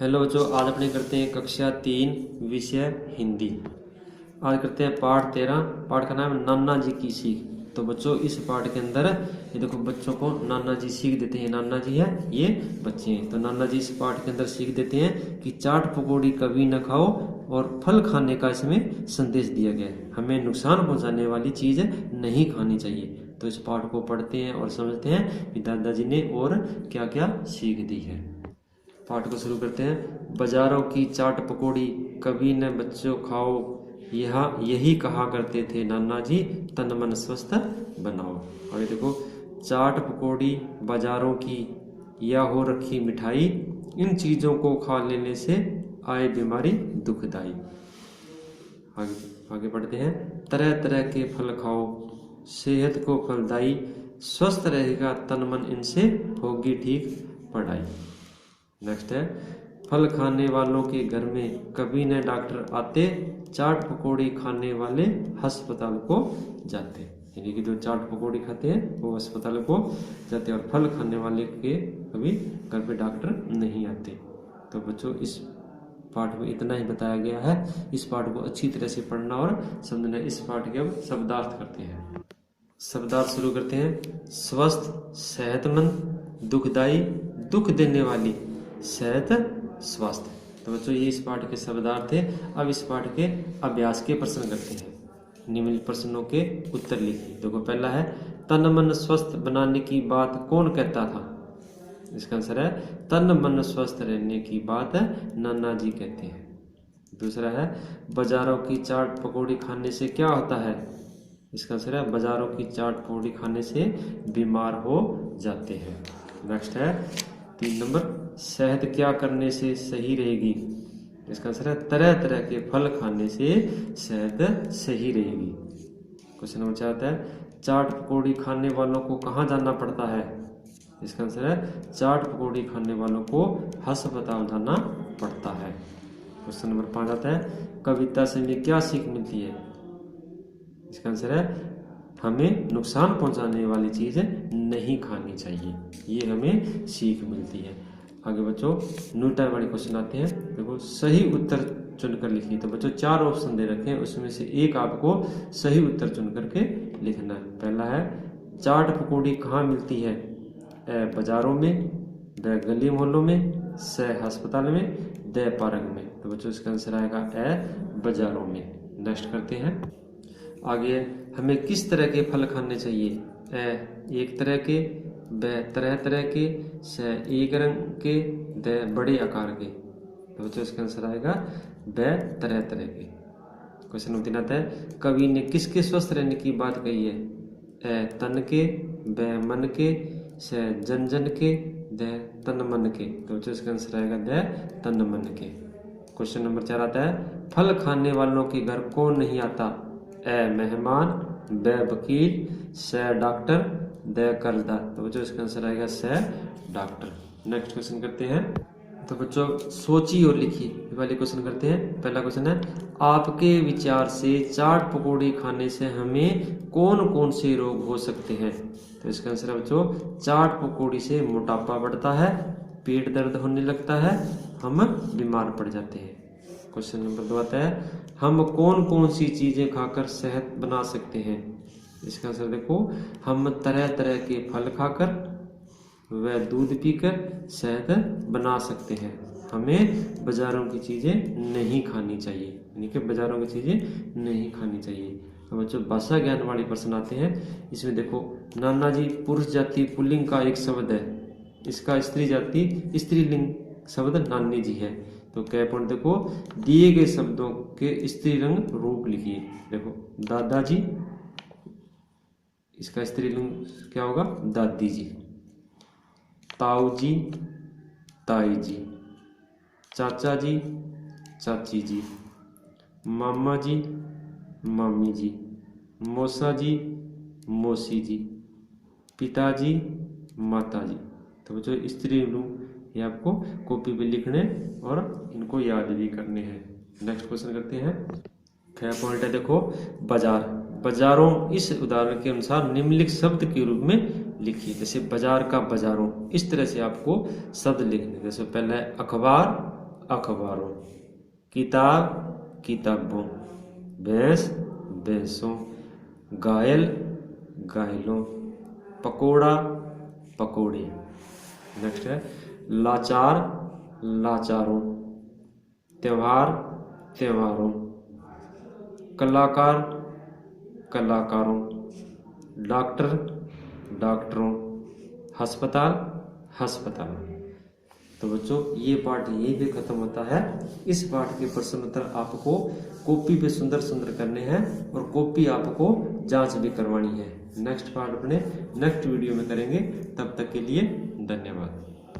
Hello बच्चों, आज अपने करते हैं कक्षा 3 विषय हिंदी। आज करते हैं पाठ 13। पाठ का नाम है नाना जी की सीख। तो बच्चों इस पाठ के अंदर ये देखो बच्चों को नाना जी सीख देते हैं। नाना जी है, ये बच्चे हैं। तो नाना जी इस पाठ के अंदर सीख देते हैं कि चाट पकौड़ी कभी न खाओ और फल खाने का इसमें संदेश दिया गया है। हमें नुकसान पहुंचाने वाली चीज़ नहीं खानी चाहिए। तो इस पाठ को पढ़ते हैं और समझते हैं कि दादाजी ने और क्या क्या सीख दी है। पाठ को शुरू करते हैं। बाजारों की चाट पकौड़ी कभी न बच्चों खाओ, यही कहा करते थे नाना जी, तन मन स्वस्थ बनाओ। आगे देखो, चाट पकौड़ी बाजारों की या हो रखी मिठाई, इन चीज़ों को खा लेने से आए बीमारी दुखदाई। आगे आगे पढ़ते हैं। तरह तरह के फल खाओ, सेहत को फलदायी, स्वस्थ रहेगा तन मन, इनसे होगी ठीक पढ़ाई। नेक्स्ट है, फल खाने वालों के घर में कभी न डॉक्टर आते, चाट पकौड़ी खाने वाले अस्पताल को जाते। यानी कि जो चाट पकौड़ी खाते हैं वो अस्पताल को जाते हैं और फल खाने वाले के कभी घर पे डॉक्टर नहीं आते। तो बच्चों इस पाठ में इतना ही बताया गया है। इस पाठ को अच्छी तरह से पढ़ना और समझना। इस पाठ के अब शब्दार्थ करते हैं। शब्दार्थ शुरू करते हैं। स्वस्थ, सेहतमंद, दुखदाई, दुख देने वाली, सेहत, स्वास्थ्य। तो बच्चों ये इस पाठ के शब्दार्थ थे। अब इस पाठ के अभ्यास के प्रश्न करते हैं। निम्नलिखित प्रश्नों के उत्तर लिखिए। देखो पहला है, तन मन स्वस्थ बनाने की बात कौन कहता था? इसका आंसर है, तन मन स्वस्थ रहने की बात नाना जी कहते हैं। दूसरा है, बाजारों की चाट पकौड़ी खाने से क्या होता है? इसका आंसर है, बाजारों की चाट पकौड़ी खाने से बीमार हो जाते हैं। नेक्स्ट है 3 नंबर, सेहत क्या करने से सही रहेगी? इसका आंसर है, तरह तरह के फल खाने से सेहत सही रहेगी। क्वेश्चन नंबर 4 है, चाट पकौड़ी खाने वालों को कहाँ जाना पड़ता है? इसका आंसर है, चाट पकौड़ी खाने वालों को अस्पताल जाना पड़ता है। क्वेश्चन नंबर 5 आता है, कविता से हमें क्या सीख मिलती है? इसका आंसर है, हमें नुकसान पहुंचाने वाली चीज़ नहीं खानी चाहिए। ये हमें सीख मिलती है। आगे बच्चों न्यूटन वाले क्वेश्चन आते हैं। देखो, सही उत्तर चुनकर लिखिए। तो बच्चों 4 ऑप्शन दे रखे हैं, उसमें से एक आपको सही उत्तर चुन करके लिखना है। पहला है, चाट पकौड़ी कहाँ मिलती है? ए बाजारों में, ब गली मोहल्लों में, स अस्पताल में, द पार्क में। तो बच्चों इसका आंसर आएगा ए बाजारों में। नेक्स्ट करते हैं। आगे, हमें किस तरह के फल खाने चाहिए? एक तरह के, ब तरह तरह के, स एक रंग के, द बड़े आकार के। तो बच्चों इसका आंसर आएगा ब तरह तरह के। क्वेश्चन नंबर 3 आता है, कवि ने किसके स्वस्थ रहने की बात कही है? तन के, ब मन के, स जन जन के, द तन मन के। तो बच्चों इसका आंसर आएगा द तन मन के। क्वेश्चन नंबर 4 आता है, फल खाने वालों के घर कौन नहीं आता? मेहमान, ब वकील, स डॉक्टर, द कर्जदार। तो बच्चों इसका आंसर आएगा स डॉक्टर। नेक्स्ट क्वेश्चन करते हैं। तो बच्चों सोचिए और लिखिए। वाले क्वेश्चन करते हैं। पहला क्वेश्चन है, आपके विचार से चाट पकौड़ी खाने से हमें कौन कौन से रोग हो सकते हैं? तो इसका आंसर है बच्चों, चाट पकौड़ी से मोटापा बढ़ता है, पेट दर्द होने लगता है, हम बीमार पड़ जाते हैं। क्वेश्चन नंबर 2 आता है, हम कौन कौन सी चीज़ें खाकर सेहत बना सकते हैं? इसका आंसर देखो, हम तरह तरह के फल खाकर व दूध पीकर सेहत बना सकते हैं। हमें बाज़ारों की चीज़ें नहीं खानी चाहिए। यानी कि बाज़ारों की चीज़ें नहीं खानी चाहिए। तो बच्चों भाषा ज्ञान वाले प्रश्न आते हैं। इसमें देखो, नाना जी पुरुष जाति पुल्लिंग का एक शब्द है, इसका स्त्री जाति स्त्रीलिंग शब्द नानी जी है। तो क्या पॉइंट देखो, दिए गए शब्दों के स्त्रीलिंग रूप लिखिए। देखो, दादाजी, इसका स्त्रीलिंग क्या होगा? दादी जी। ताऊ जी, ताई जी। चाचा जी, चाची जी। मामा जी, मामी जी। मौसा जी, मौसी जी। पिताजी, माता जी। तो बच्चों स्त्रीलिंग ये आपको कॉपी पे लिखने और इनको याद भी करने हैं। नेक्स्ट क्वेश्चन करते हैं। क्या पॉइंट है देखो, बाजार। बाजारों इस उदाहरण के अनुसार निम्नलिखित शब्द के रूप में लिखिए। जैसे बाजार का बाजारों, इस तरह से आपको शब्द लिखने। जैसे पहला है अखबार, अखबारों, किताब किताबों, भैंस भैंसों, घायल घायलों, पकोड़ा पकोड़े। नेक्स्ट है लाचार लाचारों, त्योहार त्योहारों, कलाकार कलाकारों, डॉक्टर डॉक्टरों, अस्पताल अस्पतालों। तो बच्चों ये पार्ट यहीं पे खत्म होता है। इस पार्ट के प्रश्न उत्तर आपको कॉपी पे सुंदर सुंदर करने हैं और कॉपी आपको जांच भी करवानी है। नेक्स्ट पार्ट अपने नेक्स्ट वीडियो में करेंगे, तब तक के लिए धन्यवाद।